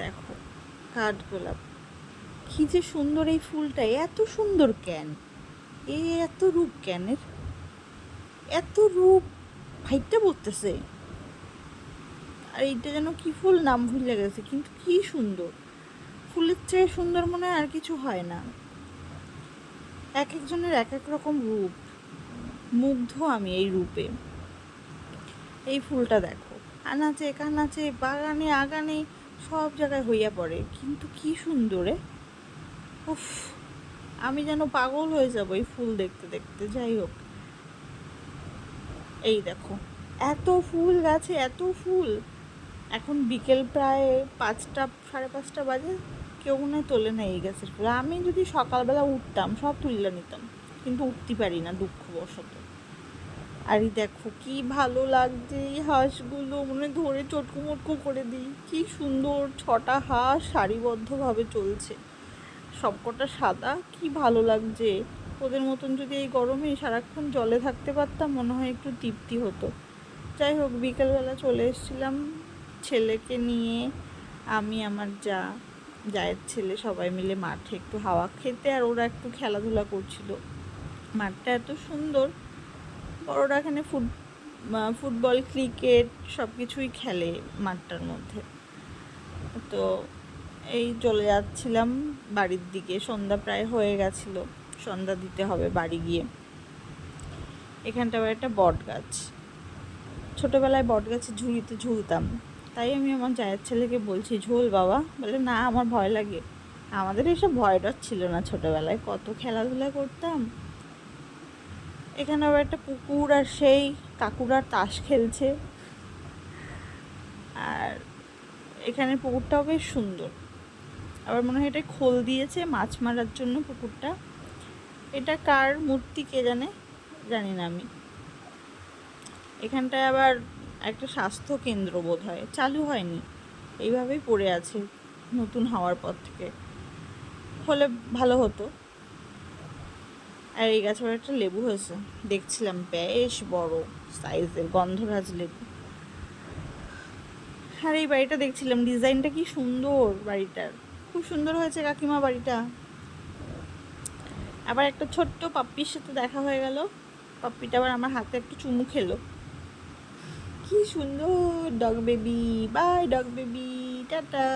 দেখো কাঠগোলাপ, কি যে সুন্দর এই ফুলটা, এত সুন্দর কেন, এত রূপ কেনের, এত রূপ ভাইটা বলতেছে। আর এইটা যেন কি ফুল নাম ভুলে গেছে, কিন্তু কি সুন্দর, ফুলের চেয়ে সুন্দর মনে হয় আর কিছু হয় না। এক একজনের এক এক রকম রূপ, মুগ্ধ আমি এই রূপে। এই ফুলটা দেখো, আনাচে কানাচে বাগানে আগানে সব জায়গায় হইয়া পড়ে, কিন্তু কি সুন্দরে, উফ, আমি যেন পাগল হয়ে যাবো এই ফুল দেখতে দেখতে। যাই হোক, এই দেখো এত ফুল গাছে, এত ফুল। এখন বিকেল প্রায় 5টা 5:30 বাজে, কেউ মনে হয় তোলে না এই গাছের ফুল। আমি যদি সকালবেলা উঠতাম সব তুলে নিতাম, কিন্তু উঠতে পারি না দুঃখবশত। আর এই দেখো কি ভালো লাগছে, এই হাঁসগুলো মনে ধরে চটকু মটকু করে দিই। কি সুন্দর 6টা হাঁস সারিবদ্ধভাবে চলছে, সবকটা সাদা, কি ভালো লাগছে। ওদের মতন যদি এই গরমে সারাক্ষণ জলে থাকতে পারতাম, মনে হয় একটু তৃপ্তি হতো। যাই হোক, বিকেলবেলা চলে এসেছিলাম ছেলেকে নিয়ে, আমি আমার জায়ের ছেলে সবাই মিলে মাঠে একটু হাওয়া খেতে, আর ওরা একটু খেলাধুলা করছিল। মাঠটা এত সুন্দর, বড়রা এখানে ফুটবল ক্রিকেট সব কিছুই খেলে মাঠটার মধ্যে। তো এই চলে যাচ্ছিলাম বাড়ির দিকে, সন্ধ্যা প্রায় হয়ে গেছিলো, সন্ধ্যা দিতে হবে বাড়ি গিয়ে। এখানটা আবার একটা বট গাছ, ছোটোবেলায় বট গাছে ঝুড়িতে ঝুলতাম, তাই আমি আমার জায়ের ছেলেকে বলছি ঝোল বাবা, বলে না আমার ভয় লাগে। আমাদের এসব ভয় ডর ছিল না, ছোটোবেলায় কত খেলাধুলা করতাম। এখানে আবার একটা পুকুর, আর সেই কাকুরা তাস খেলছে। আর এখানে পুকুরটাও বেশ সুন্দর, আবার মনে হয় এটা খোল দিয়েছে মাছ মারার জন্য পুকুরটা। এটা কার মূর্তি কে জানে, জানি না আমি। এখানটায় আবার একটা স্বাস্থ্য কেন্দ্র বোধ হয়, চালু হয়নি, এইভাবেই পড়ে আছে, নতুন হওয়ার পর থেকে। হলে ভালো হতো। আর এই গাছে একটা লেবু হয়েছে, দেখছিলাম বেশ বড় সাইজের গন্ধরাজ লেবু। আর এই বাড়িটা দেখছিলাম, ডিজাইনটা কি সুন্দর বাড়িটার, খুব সুন্দর হয়েছে কাকিমা বাড়িটা। আবার একটা ছোট্ট পাপ্পির সাথে দেখা হয়ে গেল, পাপ্পিটা আবার আমার হাতে একটু চুমু খেলো। কি সুন্দর dog baby, bye dog baby, tata.